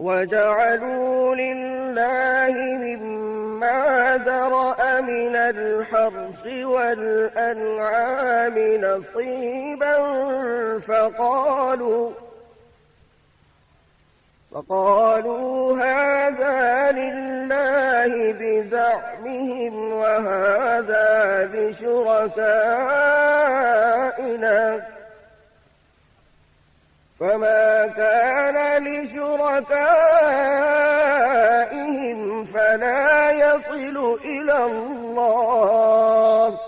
وَجَعَلُوا لِلَّهِ مِمَّا ذَرَأَ مِنَ الْحَرْثِ وَالْأَنْعَامِ نَصِيبًا فقالوا هذا لله بزعمهم وهذا لشركائنا فما كان لشركائهم فلا يصل إلى الله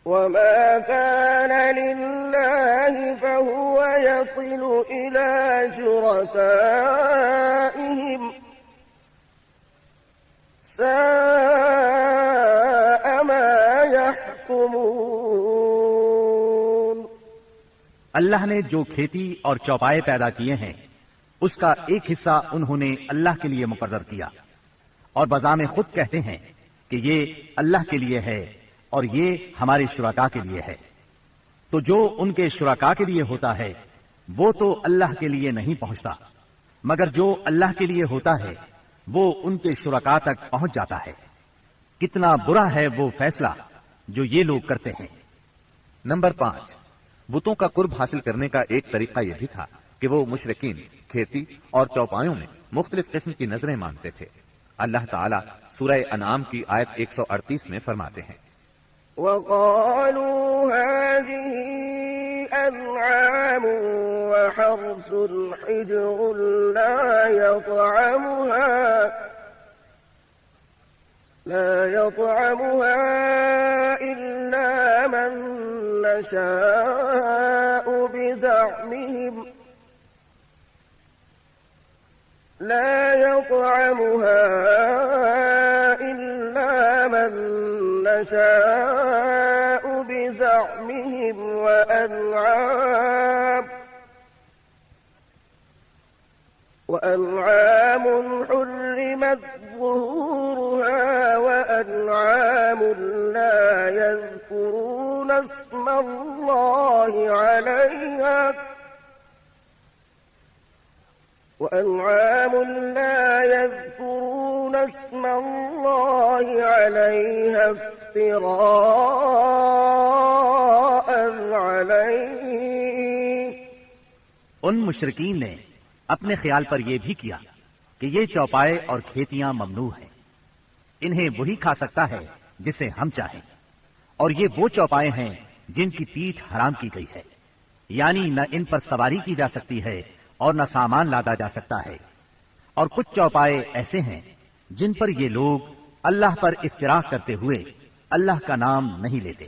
وما كان لله فهو يصل إلى شركائهم ساء ما يحكمون۔ اللہ نے جو کھیتی اور چوپائے پیدا کیے ہیں اس کا ایک حصہ انہوں نے اللہ کے لیے مقرر کیا اور بذام خود کہتے ہیں کہ یہ اللہ کے لیے ہے اور یہ ہمارے شرکا کے لیے ہے، تو جو ان کے شرکا کے لیے ہوتا ہے وہ تو اللہ کے لیے نہیں پہنچتا، مگر جو اللہ کے لیے ہوتا ہے وہ ان کے شرکا تک پہنچ جاتا ہے۔ کتنا برا ہے وہ فیصلہ جو یہ لوگ کرتے ہیں۔ نمبر 5، بتوں کا قرب حاصل کرنے کا ایک طریقہ یہ بھی تھا کہ وہ مشرکین کھیتی اور چوپایوں میں مختلف قسم کی نظریں مانتے تھے۔ اللہ تعالیٰ سورہ انعام کی آیت 138 میں فرماتے ہیں، وَقَالُوا هَٰذِهِ أَنْعَامٌ وَحَرْثٌ حِجْرٌ لَّا يَطْعَمُهَا إِلَّا مَن نَّشَاءُ بِزَعْمِهِمْ وأنعام حرمت ظهورها وأنعام لا يذكرون اسم الله عليها افتراء عليه۔ ان مشرکین نے اپنے خیال پر یہ بھی کیا کہ یہ چوپائے اور کھیتیاں ممنوع ہیں، انہیں وہی کھا سکتا ہے جسے ہم چاہیں، اور یہ وہ چوپائے ہیں جن کی پیٹھ حرام کی گئی ہے، یعنی نہ ان پر سواری کی جا سکتی ہے اور نہ سامان لادا جا سکتا ہے، اور کچھ چوپائے ایسے ہیں جن پر یہ لوگ اللہ پر افتراء کرتے ہوئے اللہ کا نام نہیں لیتے۔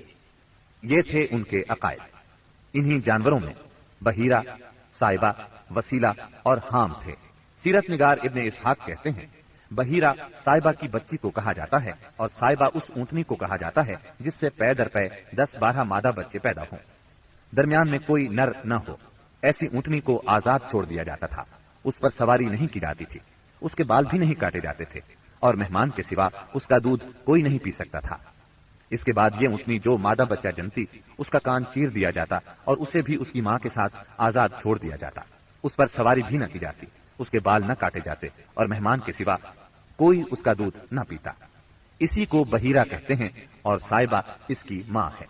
یہ تھے ان کے عقائد۔ انہی جانوروں میں بحیرہ، صائبہ، وسیلہ اور حام تھے۔ سیرت نگار ابن اسحاق کہتے ہیں، بحیرہ صائبہ کی بچی کو کہا جاتا ہے اور صائبہ اس اونٹنی کو کہا جاتا ہے جس سے پے در پے 10-12 مادہ بچے پیدا ہوں، درمیان میں کوئی نر نہ ہو۔ ایسی اونٹنی کو آزاد چھوڑ دیا جاتا تھا، اس پر سواری نہیں کی جاتی تھی، اس کے بال بھی نہیں کاٹے جاتے تھے، اور مہمان کے سوا اس کا دودھ کوئی نہیں پی سکتا تھا۔ اس کے بعد یہ اونٹنی جو مادہ بچہ جنتی اس کا کان چیر دیا جاتا اور اسے بھی اس کی ماں کے ساتھ آزاد چھوڑ دیا جاتا، اس پر سواری بھی نہ کی جاتی، اس کے بال نہ کاٹے جاتے، اور مہمان کے سوا کوئی اس کا دودھ نہ پیتا۔ اسی کو بحیرہ کہتے ہیں اور صائبہ اس کی ماں ہے۔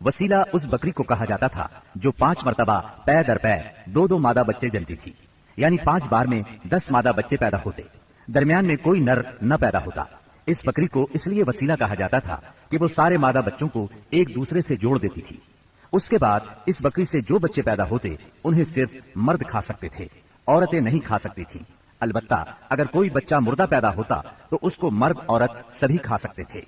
وسیلہ اس بکری کو کہا جاتا تھا جو 5 مرتبہ پے در پے 2 مادہ بچے جنتی تھی، یعنی 5 بار میں 10 مادہ بچے پیدا ہوتے، درمیان میں کوئی نر نہ پیدا ہوتا۔ اس بکری کو اس لیے وسیلہ کہا جاتا تھا کہ وہ سارے مادہ بچوں کو ایک دوسرے سے جوڑ دیتی تھی۔ اس کے بعد اس بکری سے جو بچے پیدا ہوتے انہیں صرف مرد کھا سکتے تھے، عورتیں نہیں کھا سکتی تھیں۔ البتہ اگر کوئی بچہ مردہ پیدا ہوتا تو اس کو مرد عورت سبھی کھا سکتے تھے۔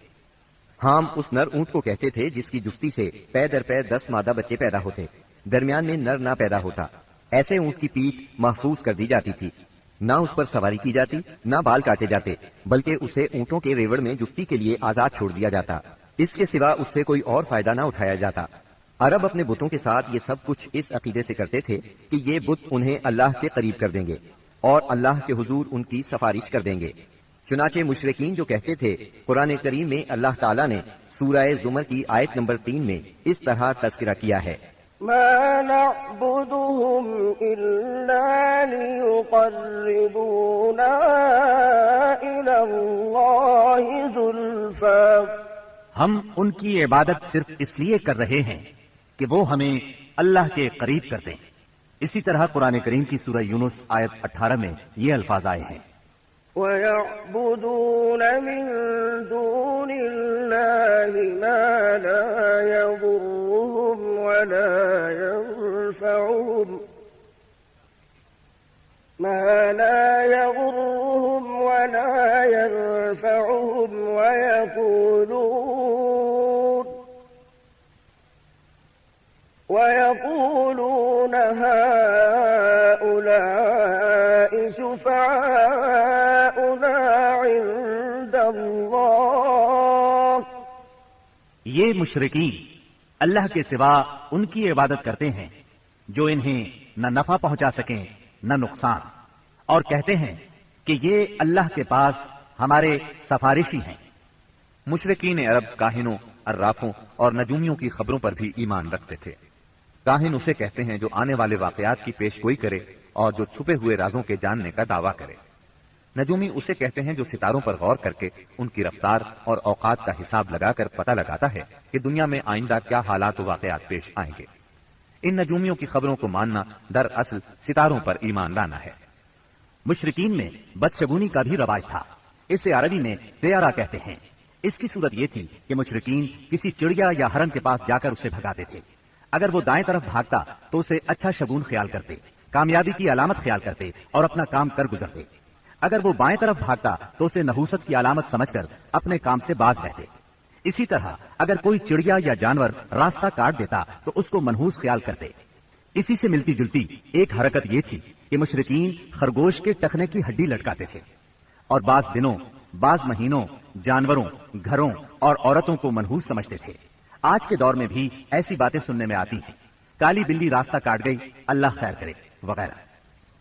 حام اس نر اونٹ کو کہتے تھے جس کی جفتی سے پے در پے 10 مادہ بچے پیدا ہوتے، درمیان میں نر نہ پیدا ہوتا۔ ایسے اونٹ کی پیٹھ محفوظ کر دی جاتی تھی، نہ اس پر سواری کی جاتی، نہ بال کاٹے جاتے، بلکہ اسے اونٹوں کے ریوڑ میں جفتی کے لیے آزاد چھوڑ دیا جاتا۔ اس کے سوا اس سے کوئی اور فائدہ نہ اٹھایا جاتا۔ عرب اپنے بتوں کے ساتھ یہ سب کچھ اس عقیدے سے کرتے تھے کہ یہ بت انہیں اللہ کے قریب کر دیں گے اور اللہ کے حضور ان کی سفارش کر دیں گے۔ چنانچہ مشرکین جو کہتے تھے، قرآن کریم میں اللہ تعالیٰ نے سورہ زمر کی آیت نمبر 3 میں اس طرح تذکرہ کیا ہے، ما نعبدهم إلا ليقربونا إلى الله زلفى، ہم ان کی عبادت صرف اس لیے کر رہے ہیں کہ وہ ہمیں اللہ کے قریب کر دیں۔ اسی طرح قرآن کریم کی سورہ یونس آیت 18 میں یہ الفاظ آئے ہیں، وَيَعْبُدُونَ مِن دُونِ اللَّهِ مَا لَا يَضُرُّهُمْ وَلَا يَنفَعُهُمْ وَيَقُولُونَ هَؤُلَاءِ شُفَعَاؤُنَا عِندَ اللَّهِ، یہ مشرکین اللہ کے سوا ان کی عبادت کرتے ہیں جو انہیں نہ نفع پہنچا سکیں نہ نقصان، اور کہتے ہیں کہ یہ اللہ کے پاس ہمارے سفارشی ہیں۔ مشرکین عرب کاہنوں، عرافوں اور نجومیوں کی خبروں پر بھی ایمان رکھتے تھے۔ کاہن اسے کہتے ہیں جو آنے والے واقعات کی پیش گوئی کرے اور جو چھپے ہوئے رازوں کے جاننے کا دعویٰ کرے۔ نجومی اسے کہتے ہیں جو ستاروں پر غور کر کے ان کی رفتار اور اوقات کا حساب لگا کر پتہ لگاتا ہے کہ دنیا میں آئندہ کیا حالات و واقعات پیش آئیں گے۔ ان نجومیوں کی خبروں کو ماننا دراصل ستاروں پر ایمان لانا ہے۔ مشرکین میں بدشگونی کا بھی رواج تھا، اسے عربی میں طیارہ کہتے ہیں۔ اس کی صورت یہ تھی کہ مشرکین کسی چڑیا یا ہرن کے پاس جا کر اسے بھگاتے تھے۔ اگر وہ دائیں طرف بھاگتا تو اسے اچھا شگون خیال کرتے، کامیابی کی علامت خیال کرتے اور اپنا کام کر گزرتے۔ اگر وہ بائیں طرف بھاگتا تو اسے نحوست کی علامت سمجھ کر اپنے کام سے باز رہتے۔ اسی طرح اگر کوئی چڑیا یا جانور راستہ کاٹ دیتا تو اس کو منحوس خیال کرتے۔ اسی سے ملتی جلتی ایک حرکت یہ تھی کہ مشرکین خرگوش کے ٹخنے کی ہڈی لٹکاتے تھے اور بعض دنوں، بعض مہینوں جانوروں، گھروں اور عورتوں کو منحوس سمجھتے تھے۔ آج کے دور میں بھی ایسی باتیں سننے میں آتی ہیں، کالی بلی راستہ کاٹ گئی، اللہ خیر کرے وغیرہ۔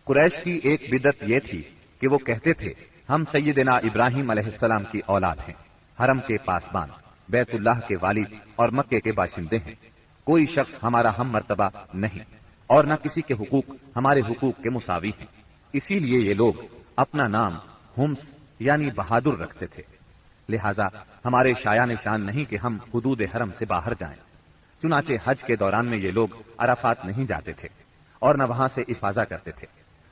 قریش کی ایک بدعت یہ تھی کہ وہ کہتے تھے ہم سیدنا ابراہیم علیہ السلام کی اولاد ہیں، حرم کے پاسبان، بیت اللہ کے والد اور مکے کے باشندے ہیں، کوئی شخص ہمارا ہم مرتبہ نہیں اور نہ کسی کے حقوق ہمارے حقوق کے مساوی ہیں۔ اسی لیے یہ لوگ اپنا نام ہمس یعنی بہادر رکھتے تھے، لہذا ہمارے شایان شان نہیں کہ ہم حدود حرم سے باہر جائیں۔ چنانچہ حج کے دوران میں یہ لوگ عرفات نہیں جاتے تھے اور نہ وہاں سے افاضہ کرتے تھے،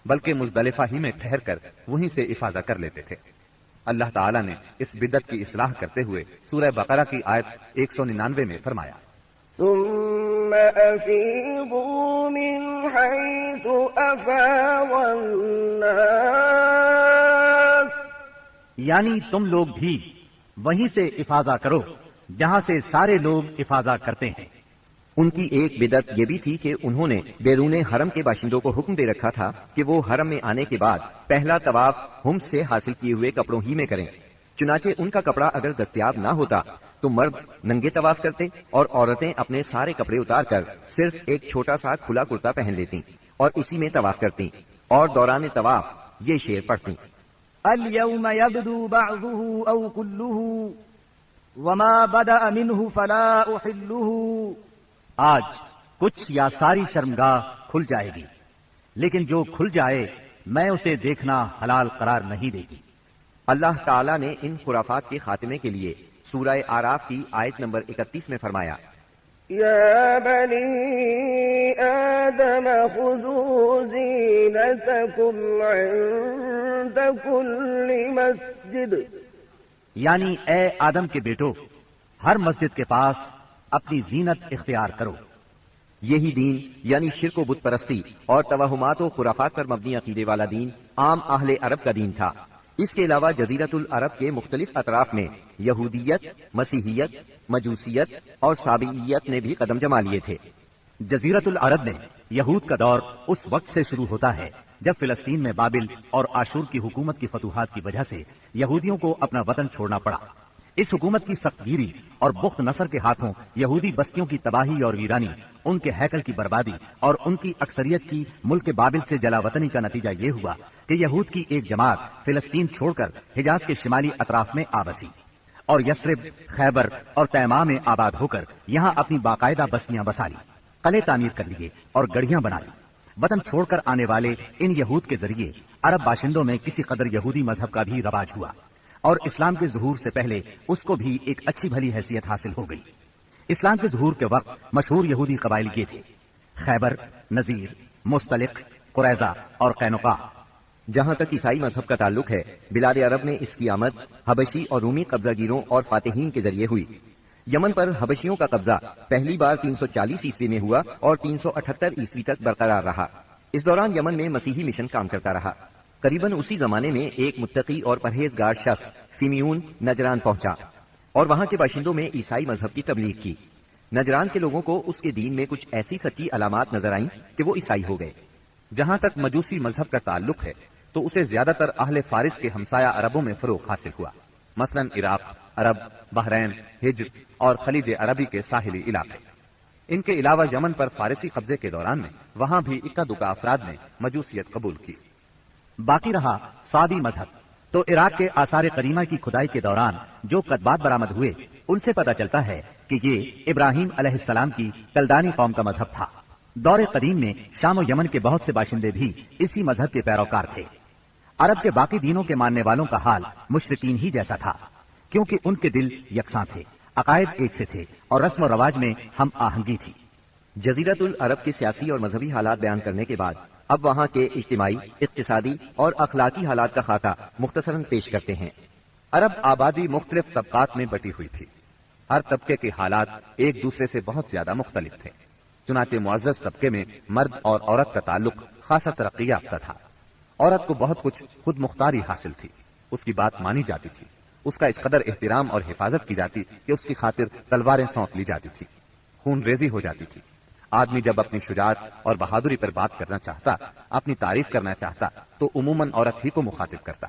بلکہ مزدلفہ ہی میں ٹھہر کر وہیں سے افاضہ کر لیتے تھے۔ اللہ تعالیٰ نے اس بدعت کی اصلاح کرتے ہوئے سورہ بقرہ کی آیت 199 میں فرمایا، ثم أفيضوا من حيث أفاض الناس، یعنی تم لوگ بھی وہیں سے افاضہ کرو جہاں سے سارے لوگ افاضہ کرتے ہیں۔ ان کی ایک بدعت یہ بھی تھی کہ انہوں نے بیرون حرم کے باشندوں کو حکم دے رکھا تھا کہ وہ حرم میں آنے کے بعد پہلا طواف ہمس سے حاصل کیے ہوئے کپڑوں ہی میں کریں۔ چنانچہ ان کا کپڑا اگر دستیاب نہ ہوتا تو مرد ننگے طواف کرتے اور عورتیں اپنے سارے کپڑے اتار کر صرف ایک چھوٹا سا کھلا کرتا پہن لیتی اور اسی میں طواف کرتی اور دوران طواف یہ شعر پڑھتی، اليوم يبدو بعضه أو كله وما بدأ منه فلا أحله، آج کچھ یا ساری شرمگاہ کھل جائے گی، لیکن جو کھل جائے میں اسے دیکھنا حلال قرار نہیں دے گی۔ اللہ تعالیٰ نے ان خرافات کے خاتمے کے لیے سورہ آراف کی آیت نمبر 31 میں فرمایا، يا بني آدم خذوا زينتكم عند كل مسجد، یعنی اے آدم کے بیٹو، ہر مسجد کے پاس اپنی زینت اختیار کرو۔ یہی دین یعنی شرک و بت پرستی اور توہمات و خرافات پر مبنی عقیدے والا دین عام اہل عرب کا دین تھا۔ اس کے علاوہ جزیرۃ العرب کے مختلف اطراف میں یہودیت، مسیحیت، مجوسیت اور سابعیت نے بھی قدم جما لیے تھے۔ جزیرت العرب میں یہود کا دور اس وقت سے شروع ہوتا ہے جب فلسطین میں بابل اور آشور کی حکومت کی فتوحات کی وجہ سے یہودیوں کو اپنا وطن چھوڑنا پڑا۔ اس حکومت کی سخت گیری اور بخت نصر کے ہاتھوں یہودی بستیوں کی تباہی اور ویرانی، ان کے ہیکل کی بربادی اور ان کی اکثریت کی ملک بابل سے جلا وطنی کا نتیجہ یہ ہوا کہ یہود کی ایک جماعت فلسطین چھوڑ کر حجاز کے شمالی اطراف میں آ بسی اور یثرب، خیبر اور تیماء میں آباد ہو کر یہاں اپنی باقاعدہ بستیاں بسا لی، قلعے تعمیر کر لیے اور گڑھیاں بنا لی۔ وطن چھوڑ کر آنے والے ان یہود کے ذریعے عرب باشندوں میں کسی قدر یہودی مذہب کا بھی رواج ہوا اور اسلام کے ظہور سے پہلے اس کو بھی ایک اچھی بھلی حیثیت حاصل ہو گئی۔ اسلام کے ظہور کے وقت مشہور یہودی قبائل یہ تھے: خیبر، نذیر، مستلق، قریظہ اور قینقاع۔ جہاں تک عیسائی مذہب کا تعلق ہے، بلاد عرب میں اس کی آمد حبشی اور رومی قبضہ گیروں اور فاتحین کے ذریعے ہوئی۔ یمن پر حبشیوں کا قبضہ پہلی بار 340 عیسوی میں ہوا اور 378 عیسوی تک برقرار رہا۔ اس دوران یمن میں مسیحی مشن کام کرتا رہا۔ قریباً اسی زمانے میں ایک متقی اور پرہیزگار شخص فیمیون نجران پہنچا اور وہاں کے باشندوں میں عیسائی مذہب کی تبلیغ کی۔ نجران کے لوگوں کو اس کے دین میں کچھ ایسی سچی علامات نظر آئیں کہ وہ عیسائی ہو گئے۔ جہاں تک مجوسی مذہب کا تعلق ہے تو اسے زیادہ تر اہل فارس کے ہمسایہ عربوں میں فروغ حاصل ہوا، مثلا عراق، عرب، بحرین، ہجر اور خلیج عربی کے ساحلی علاقے۔ ان کے علاوہ یمن پر فارسی قبضے کے دوران میں وہاں بھی اکا دکا افراد نے مجوسیت قبول کی۔ باقی رہا سعدی مذہب، تو عراق کے آثار قدیمہ کی کھدائی کے دوران جو کتبات برآمد ہوئے ان سے پتہ چلتا ہے کہ یہ ابراہیم علیہ السلام کی کلدانی قوم کا مذہب تھا۔ دور قدیم میں شام و یمن کے بہت سے باشندے بھی اسی مذہب کے پیروکار تھے۔ عرب کے باقی دینوں کے ماننے والوں کا حال مشرکین ہی جیسا تھا، کیونکہ ان کے دل یکساں تھے، عقائد ایک سے تھے اور رسم و رواج میں ہم آہنگی تھی۔ جزیرت العرب کے سیاسی اور مذہبی حالات بیان کرنے کے بعد اب وہاں کے اجتماعی، اقتصادی اور اخلاقی حالات کا خاکہ مختصراً پیش کرتے ہیں۔ عرب آبادی مختلف طبقات میں بٹی ہوئی تھی۔ ہر طبقے کے حالات ایک دوسرے سے بہت زیادہ مختلف تھے۔ چنانچہ معزز طبقے میں مرد اور عورت کا تعلق خاصا ترقی یافتہ تھا۔ عورت کو بہت کچھ خود مختاری حاصل تھی، اس کی بات مانی جاتی تھی، اس کا اس قدر احترام اور حفاظت کی جاتی کہ اس کی خاطر تلواریں سونپ لی جاتی تھی، خون ریزی ہو جاتی تھی۔ آدمی جب اپنی شجاعت اور بہادری پر بات کرنا چاہتا، اپنی تعریف کرنا چاہتا تو عموماً عورت ہی کو مخاطب کرتا۔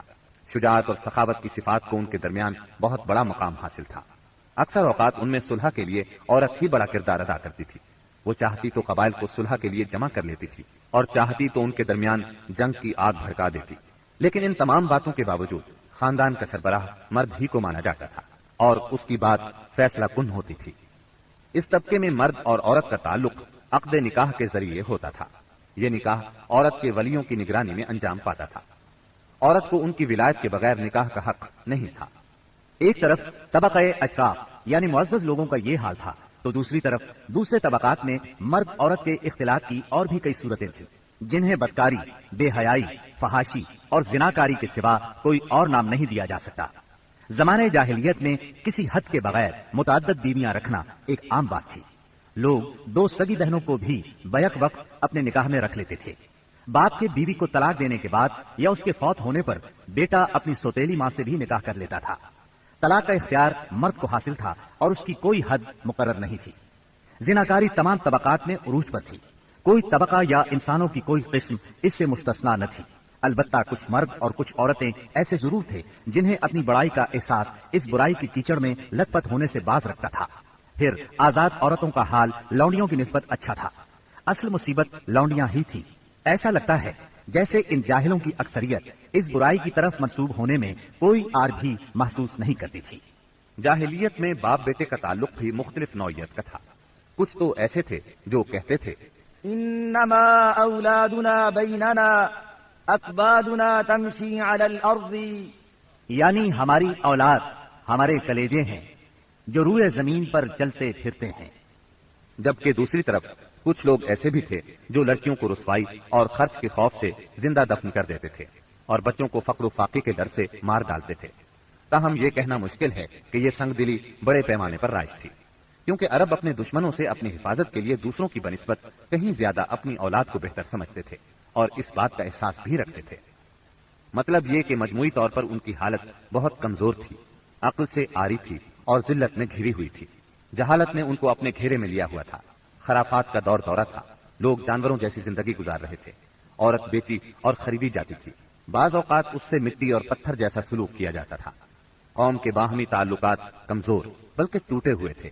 شجاعت اور سخاوت کی صفات کو ان کے درمیان بہت بڑا مقام حاصل تھا۔ اکثر اوقات ان میں صلح کے لیے عورت ہی بڑا کردار ادا کرتی تھی۔ وہ چاہتی تو قبائل کو صلح کے لیے جمع کر لیتی تھی اور چاہتی تو ان کے درمیان جنگ کی آگ بھڑکا دیتی۔ لیکن ان تمام باتوں کے باوجود خاندان کا سربراہ مرد ہی کو مانا جاتا تھا اور اس کی بات فیصلہ کن ہوتی تھی۔ اس طبقے میں مرد اور عورت کا تعلق عقد نکاح کے ذریعے ہوتا تھا۔ یہ نکاح عورت کے ولیوں کی نگرانی میں انجام پاتا تھا۔ عورت کو ان کی ولایت کے بغیر نکاح کا حق نہیں تھا۔ ایک طرف طبقہ اشراف یعنی معزز لوگوں کا یہ حال تھا تو دوسری طرف دوسرے طبقات میں مرد عورت کے اختلاط کی اور بھی کئی صورتیں تھیں، جنہیں بدکاری، بے حیائی، فحاشی اور زناکاری کے سوا کوئی اور نام نہیں دیا جا سکتا۔ زمانے جاہلیت میں کسی حد کے بغیر متعدد بیویاں رکھنا ایک عام بات تھی۔ لوگ دو سگی بہنوں کو بھی بیک وقت اپنے نکاح میں رکھ لیتے تھے۔ باپ کے بیوی کو طلاق دینے کے بعد یا اس کے فوت ہونے پر بیٹا اپنی سوتیلی ماں سے بھی نکاح کر لیتا تھا۔ طلاق کا اختیار مرد کو حاصل تھا اور اس کی کوئی حد مقرر نہیں تھی۔ زناکاری تمام طبقات میں عروج پر تھی، کوئی طبقہ یا انسانوں کی کوئی قسم اس سے مستثنا نہ تھی۔ البتہ کچھ مرد اور کچھ عورتیں ایسے ضرور تھے جنہیں اپنی بڑائی کا احساس اس برائی کی کیچڑ میں لت پت ہونے سے باز رکھتا تھا۔ پھر آزاد عورتوں کا حال لونڈیوں کی نسبت اچھا تھا۔ اصل مصیبت لونڈیاں ہی تھی۔ ایسا لگتا ہے جیسے ان جاہلوں کی اکثریت اس برائی کی طرف منسوب ہونے میں کوئی آر بھی محسوس نہیں کرتی تھی۔ جاہلیت میں باپ بیٹے کا تعلق بھی مختلف نوعیت کا تھا۔ کچھ تو ایسے تھے جو کہتے تھے انما اولادنا بیننا اکبادنا تمشی علی الارض، یعنی ہماری اولاد ہمارے کلیجے ہیں جو روئے زمین پر چلتے پھرتے ہیں۔ جبکہ دوسری طرف کچھ لوگ ایسے بھی تھے جو لڑکیوں کو رسوائی اور خرچ کے خوف سے زندہ دفن کر دیتے تھے اور بچوں کو فقر و فاقے کے ڈر سے مار ڈالتے تھے۔ تاہم یہ کہنا مشکل ہے کہ یہ سنگ دلی بڑے پیمانے پر رائج تھی، کیونکہ عرب اپنے دشمنوں سے اپنی حفاظت کے لیے دوسروں کی بنسبت کہیں زیادہ اپنی اولاد کو بہتر سمجھتے تھے اور اس بات کا احساس بھی رکھتے تھے۔ مطلب یہ کہ مجموعی طور پر ان کی حالت بہت کمزور تھی۔ عقل سے آری تھی اور ذلت میں گھری ہوئی تھی۔ جہالت نے ان کو اپنے گھیرے میں لیا ہوا تھا۔ خرافات کا دور دورہ تھا، لوگ جانوروں جیسی زندگی گزار رہے تھے۔ عورت بیچی اور خریدی جاتی تھی، بعض اوقات اس سے مٹی اور پتھر جیسا سلوک کیا جاتا تھا۔ قوم کے باہمی تعلقات کمزور بلکہ ٹوٹے ہوئے تھے۔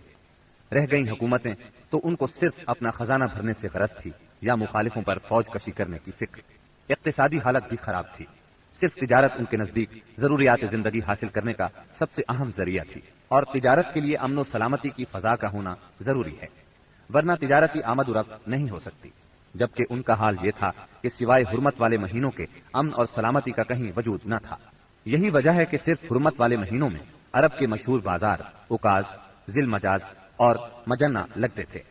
رہ گئیں حکومتیں تو ان کو صرف اپنا خزانہ بھرنے سے غرض تھی یا مخالفوں پر فوج کشی کرنے کی فکر۔ اقتصادی حالت بھی خراب تھی، صرف تجارت ان کے نزدیک ضروریات زندگی حاصل کرنے کا سب سے اہم ذریعہ تھی، اور تجارت کے لیے امن و سلامتی کی فضا کا ہونا ضروری ہے، ورنہ تجارتی آمد و رفت نہیں ہو سکتی۔ جبکہ ان کا حال یہ تھا کہ سوائے حرمت والے مہینوں کے امن اور سلامتی کا کہیں وجود نہ تھا۔ یہی وجہ ہے کہ صرف حرمت والے مہینوں میں عرب کے مشہور بازار اوکاز، ذی المجاز اور مجنہ لگتے تھے۔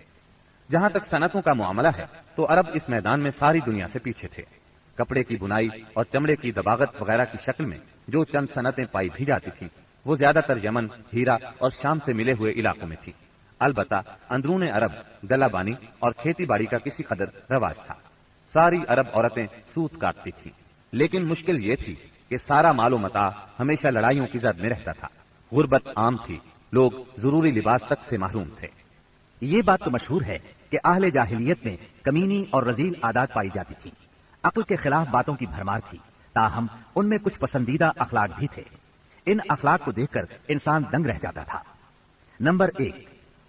جہاں تک صنعتوں کا معاملہ ہے تو عرب اس میدان میں ساری دنیا سے پیچھے تھے۔ کپڑے کی بنائی اور چمڑے کی دباغت وغیرہ کی شکل میں جو چند صنعتیں پائی بھی جاتی تھیں وہ زیادہ تر یمن، ہیرا اور شام سے ملے ہوئے علاقوں میں تھی۔ البتہ اندرون عرب گلہ بانی اور کھیتی باڑی کا کسی قدر رواج تھا۔ ساری عرب عورتیں سوت کاٹتی تھیں، لیکن مشکل یہ تھی کہ سارا مال و متاع ہمیشہ لڑائیوں کی زد میں رہتا تھا۔ غربت عام تھی، لوگ ضروری لباس تک سے محروم تھے۔ یہ بات تو مشہور ہے کہ اہل جاہلیت میں کمینی اور رذیل عادات پائی جاتی تھی، عقل کے خلاف باتوں کی بھرمار تھی، تاہم ان میں کچھ پسندیدہ اخلاق بھی تھے۔ ان اخلاق کو دیکھ کر انسان دنگ رہ جاتا تھا۔ نمبر 1،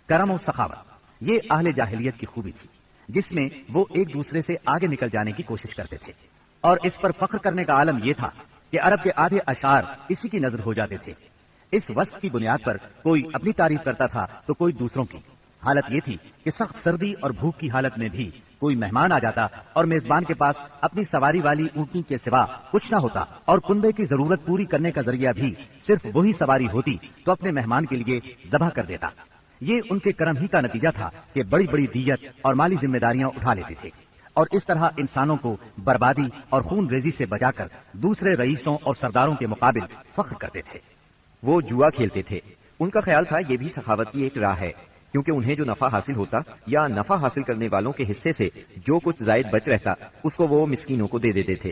کرم و سخاوت۔ یہ اہل جاہلیت کی خوبی تھی جس میں وہ ایک دوسرے سے آگے نکل جانے کی کوشش کرتے تھے، اور اس پر فخر کرنے کا عالم یہ تھا کہ عرب کے آدھے اشعار اسی کی نظر ہو جاتے تھے۔ اس وصف کی بنیاد پر کوئی اپنی تعریف کرتا تھا تو کوئی دوسروں کی۔ حالت یہ تھی کہ سخت سردی اور بھوک کی حالت میں بھی کوئی مہمان آ جاتا اور میزبان کے پاس اپنی سواری والی اونٹنی کے سوا کچھ نہ ہوتا، اور کنبے کی ضرورت پوری کرنے کا ذریعہ بھی صرف وہی سواری ہوتی تو اپنے مہمان کے لیے ذبح کر دیتا۔ یہ ان کے کرم ہی کا نتیجہ تھا کہ بڑی بڑی دیت اور مالی ذمہ داریاں اٹھا لیتے تھے، اور اس طرح انسانوں کو بربادی اور خون ریزی سے بچا کر دوسرے رئیسوں اور سرداروں کے مقابل فخر کرتے تھے۔ وہ جوا کھیلتے تھے۔ ان کا خیال تھا یہ بھی سخاوت کی ایک راہ ہے، کیونکہ انہیں جو نفع حاصل ہوتا یا نفع حاصل کرنے والوں کے حصے سے جو کچھ زائد بچ رہتا اس کو وہ مسکینوں کو دے دیتے تھے۔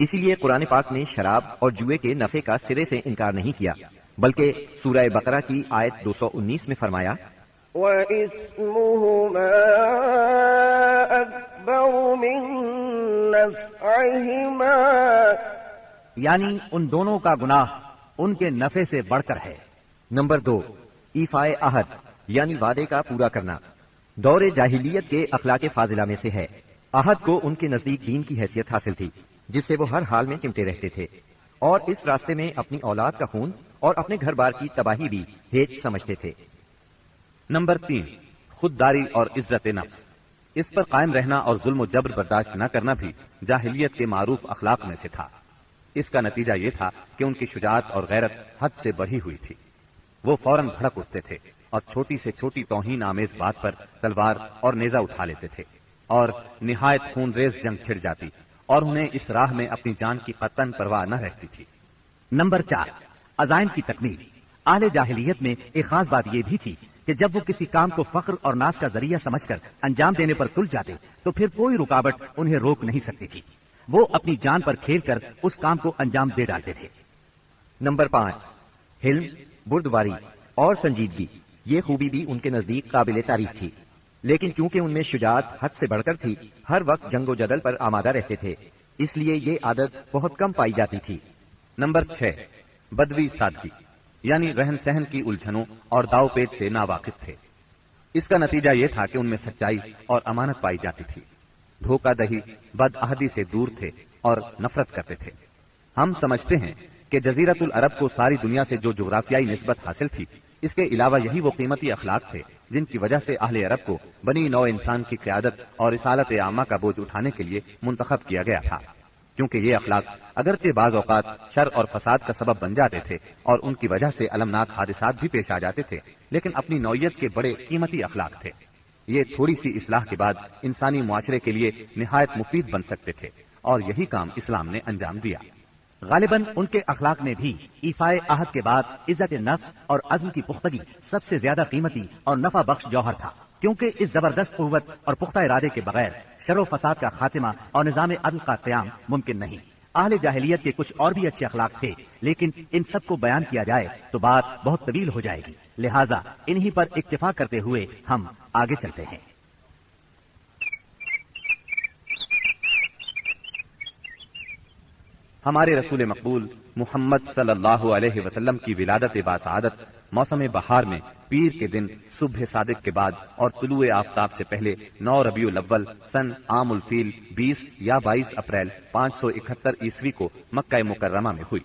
اسی لیے قرآن پاک نے شراب اور جوئے کے نفع کا سرے سے انکار نہیں کیا، بلکہ سورہ بقرہ کی آیت 219 میں فرمایا، وَإِثْمُهُمَا أَكْبَرُ مِن نَّفْعِهِمَا، یعنی ان دونوں کا گناہ ان کے نفع سے بڑھ کر ہے۔ نمبر 2، ایفائے عہد یعنی وعدے کا پورا کرنا۔ دور جاہلیت کے اخلاق فاضلہ میں سے ہے۔ عہد کو ان کے نزدیک دین کی حیثیت حاصل تھی، جس سے وہ ہر حال میں چمٹے رہتے تھے، اور اس راستے میں اپنی اولاد کا خون اور اپنے گھر بار کی تباہی بھی ہیج سمجھتے تھے۔ نمبر 3، خودداری اور عزت نفس۔ اس پر قائم رہنا اور ظلم و جبر برداشت نہ کرنا بھی جاہلیت کے معروف اخلاق میں سے تھا۔ اس کا نتیجہ یہ تھا کہ ان کی شجاعت اور غیرت حد سے بڑھی ہوئی تھی۔ وہ فوراً بھڑک اٹھتے تھے اور چھوٹی سے چھوٹی توہین آمیز بات پر تلوار اور نیزہ اٹھا لیتے تھے، اور نہایت خون ریز جنگ چھڑ جاتی اور انہیں اس راہ میں اپنی جان کی قطعاً پرواہ نہ رہتی تھی۔ نمبر 4، عزائم کی تکمیل۔ اہل جاہلیت میں ایک خاص بات یہ بھی تھی کہ جب وہ کسی کام کو فخر اور ناز کا ذریعہ سمجھ کر انجام دینے پر تل جاتے تو پھر کوئی رکاوٹ انہیں روک نہیں سکتی تھی۔ وہ اپنی جان پر کھیل کر اس کام کو انجام دے ڈالتے تھے۔ نمبر 5، حلم، بردباری اور سنجیدگی۔ یہ خوبی بھی ان کے نزدیک قابل تعریف تھی، لیکن چونکہ ان میں شجاعت حد سے بڑھ کر تھی، ہر وقت جنگ و جدل پر آمادہ رہتے تھے، اس لیے یہ عادت بہت کم پائی جاتی تھی۔ نمبر 6، بدوی سادگی، یعنی رہن سہن کی الجھنوں اور داو پیچ سے ناواقف تھے۔ اس کا نتیجہ یہ تھا کہ ان میں سچائی اور امانت پائی جاتی تھی۔ دھوکہ دہی، بد عہدی سے دور تھے اور نفرت کرتے تھے۔ ہم سمجھتے ہیں کہ جزیرت العرب کو ساری دنیا سے جو جغرافیائی نسبت حاصل تھی، اس کے علاوہ یہی وہ قیمتی اخلاق تھے جن کی وجہ سے اہل عرب کو بنی نوع انسان کی قیادت اور رسالت عامہ کا بوجھ اٹھانے کے لیے منتخب کیا گیا تھا، کیونکہ یہ اخلاق اگرچہ بعض اوقات شر اور فساد کا سبب بن جاتے تھے اور ان کی وجہ سے المناک حادثات بھی پیش آ جاتے تھے، لیکن اپنی نوعیت کے بڑے قیمتی اخلاق تھے۔ یہ تھوڑی سی اصلاح کے بعد انسانی معاشرے کے لیے نہایت مفید بن سکتے تھے، اور یہی کام اسلام نے انجام دیا۔ غالباً ان کے اخلاق میں بھی ایفائے عہد کے بعد عزت نفس اور عزم کی پختگی سب سے زیادہ قیمتی اور نفع بخش جوہر تھا، کیونکہ اس زبردست قوت اور پختہ ارادے کے بغیر شر و فساد کا خاتمہ اور نظام عدل کا قیام ممکن نہیں۔ اہل جاہلیت کے کچھ اور بھی اچھے اخلاق تھے، لیکن ان سب کو بیان کیا جائے تو بات بہت طویل ہو جائے گی، لہٰذا انہی پر اکتفا کرتے ہوئے ہم آگے چلتے ہیں۔ ہمارے رسول مقبول محمد صلی اللہ علیہ وسلم کی ولادت باسعادت موسم بہار میں پیر کے دن صبح صادق کے بعد اور طلوع آفتاب سے پہلے 9 ربیع الاول سن عام الفیل 20 یا 22 اپریل 571 عیسوی کو مکہ مکرمہ میں ہوئی۔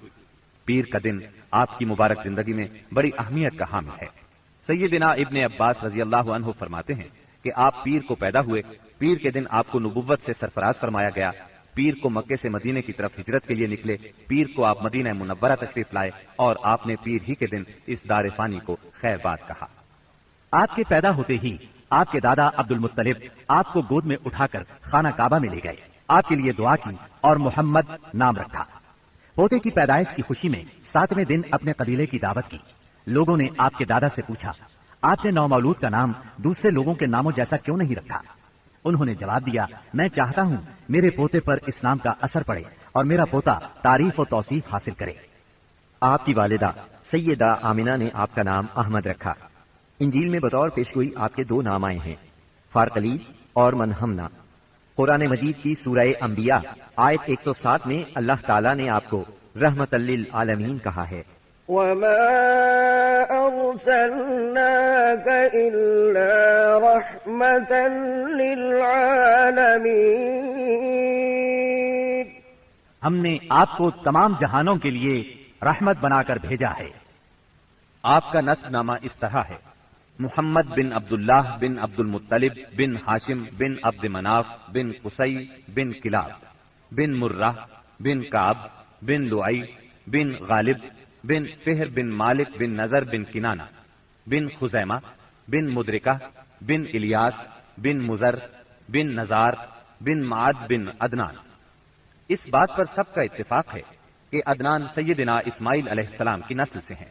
پیر کا دن آپ کی مبارک زندگی میں بڑی اہمیت کا حامل ہے۔ سیدنا ابن عباس رضی اللہ عنہ فرماتے ہیں کہ آپ پیر کو پیدا ہوئے، پیر کے دن آپ کو نبوت سے سرفراز فرمایا گیا، پیر کو مکے سے مدینے کی طرف ہجرت کے لیے نکلے، پیر کو آپ مدینہ منورہ تشریف لائے اور آپ نے پیر ہی کے دن اس دار فانی کو خیر باد کہا۔ آپ کے پیدا ہوتے ہی آپ کے دادا عبد المطلب آپ کو گود میں اٹھا کر خانہ کعبہ میں لے گئے، آپ کے لیے دعا کی اور محمد نام رکھا۔ پوتے کی پیدائش کی خوشی میں 7ویں دن اپنے قبیلے کی دعوت کی۔ لوگوں نے آپ کے دادا سے پوچھا، آپ نے نومولود کا نام دوسرے لوگوں کے ناموں جیسا کیوں نہیں رکھا؟ انہوں نے جواب دیا، میں چاہتا ہوں میرے پوتے پر اس نام کا اثر پڑے اور میرا پوتا تعریف و توصیف حاصل کرے۔ آپ کی والدہ سیدہ آمنہ نے آپ کا نام احمد رکھا۔ انجیل میں بطور پیشگوئی آپ کے 2 نام آئے ہیں، فارقلیب اور منہمنا۔ قرآن مجید کی سورہ انبیاء آیت 107 میں اللہ تعالیٰ نے آپ کو رحمت للعالمین کہا ہے۔ وما أرسلناك إلا رحمة للعالمين۔ ہم نے آپ کو تمام جہانوں کے لیے رحمت بنا کر بھیجا ہے۔ آپ کا نسب نامہ اس طرح ہے: محمد بن عبداللہ بن عبد المطلب بن ہاشم بن عبد مناف بن قصی بن کلاب بن مرہ بن کعب بن لعی بن غالب بن فہر بن مالک بن نظر بن کنانہ بن خزیمہ بن مدرکہ بن الیاس بن مزر بن نزار بن معد بن عدنان۔ اس بات پر سب کا اتفاق ہے کہ عدنان سیدنا اسماعیل علیہ السلام کی نسل سے ہیں،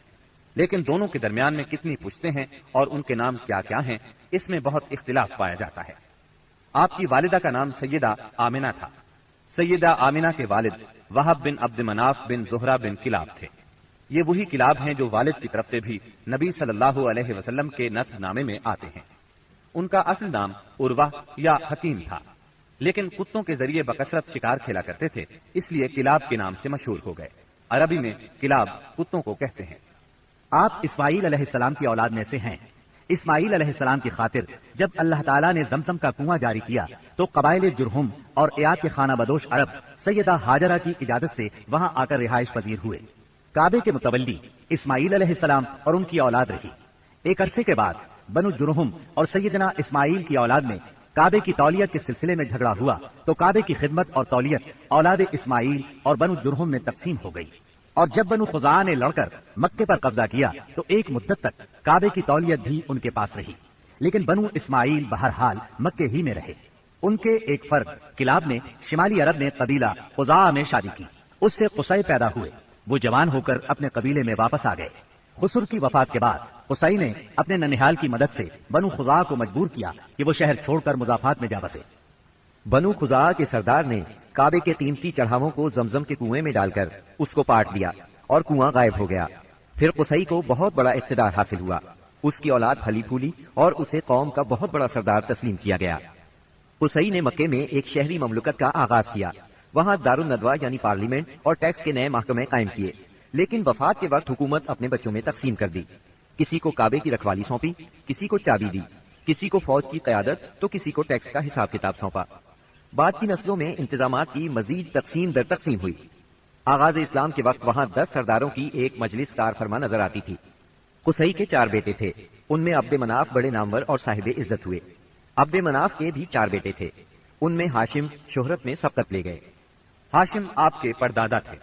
لیکن دونوں کے درمیان میں کتنی پشتیں ہیں اور ان کے نام کیا کیا ہیں، اس میں بہت اختلاف پایا جاتا ہے۔ آپ کی والدہ کا نام سیدہ آمنہ تھا۔ سیدہ آمنہ کے والد وہب بن عبد مناف بن زہرہ بن کلاب تھے۔ یہ وہی کلاب ہیں جو والد کی طرف سے بھی نبی صلی اللہ علیہ وسلم کے نسب نامے میں آتے ہیں۔ ان کا اصل نام عروہ یا حکیم تھا، لیکن کتوں کے ذریعے بکثرت شکار کھیلا کرتے تھے، اس لیے کلاب کے نام سے مشہور ہو گئے۔ عربی میں کلاب کتوں کو کہتے ہیں۔ آپ اسماعیل علیہ السلام کی اولاد میں سے ہیں۔ اسماعیل علیہ السلام کی خاطر جب اللہ تعالیٰ نے زمزم کا کنواں جاری کیا تو قبائل جرہم اور ایاد کے خانہ بدوش عرب سیدہ ہاجرہ کی اجازت سے وہاں آ کر رہائش پذیر ہوئے۔ کعبے کے متولی اسماعیل علیہ السلام اور ان کی اولاد رہی۔ ایک عرصے کے بعد بنو جرہم اور سیدنا اسماعیل کی اولاد میں کعبے کی تولیت کے سلسلے میں جھگڑا ہوا تو کعبے کی خدمت اور تولیت اولاد اسماعیل اور بنو جرہم میں تقسیم ہو گئی، اور جب بنو خزاعہ نے لڑ کر مکے پر قبضہ کیا تو ایک مدت تک کعبے کی تولیت بھی ان کے پاس رہی، لیکن بنو اسماعیل بہرحال مکے ہی میں رہے۔ ان کے ایک فرد کلاب نے شمالی عرب میں قبیلہ خزاعہ میں شادی کی، اس سے قصی پیدا ہوئے۔ وہ جوان ہو کر اپنے قبیلے میں واپس آ گئے۔ خسر کی وفات کے بعد قصی نے اپنے ننہال کی مدد سے بنو خزاعہ کو مجبور کیا کہ وہ شہر چھوڑ کر مضافات میں جا بسے۔ بنو خزاعہ کے سردار نے کعبے کے قیمتی چڑھاووں کو زمزم کے کنویں میں ڈال کر اس کو پاٹ لیا اور کنواں غائب ہو گیا۔ پھر قصی کو بہت بڑا اقتدار حاصل ہوا، اس کی اولاد پھلی پھولی اور اسے قوم کا بہت بڑا سردار تسلیم کیا گیا۔ قصی نے مکے میں ایک شہری مملکت کا آغاز کیا، وہاں دارالندوہ یعنی پارلیمنٹ اور ٹیکس کے نئے محکمے قائم کیے، لیکن وفات کے وقت حکومت اپنے بچوں میں تقسیم کر دی۔ کسی کو کعبے کی رکھوالی سونپی، کسی کو چابی دی، کسی کو فوج کی قیادت تو کسی کو ٹیکس کا حساب کتاب سونپا۔ بعد کی نسلوں میں انتظامات کی مزید تقسیم در تقسیم ہوئی۔ آغاز اسلام کے وقت وہاں 10 سرداروں کی ایک مجلس کار فرما نظر آتی تھی۔ قصی کے 4 بیٹے تھے، ان میں عبد مناف بڑے نامور اور صاحب عزت ہوئے۔ عبد مناف کے بھی 4 بیٹے تھے، ان میں ہاشم شہرت میں سبقت لے گئے۔ ہاشم آپ کے پردادا تھے،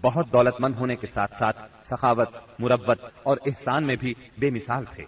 بہت دولت مند ہونے کے ساتھ ساتھ سخاوت، مروت اور احسان میں بھی بے مثال تھے۔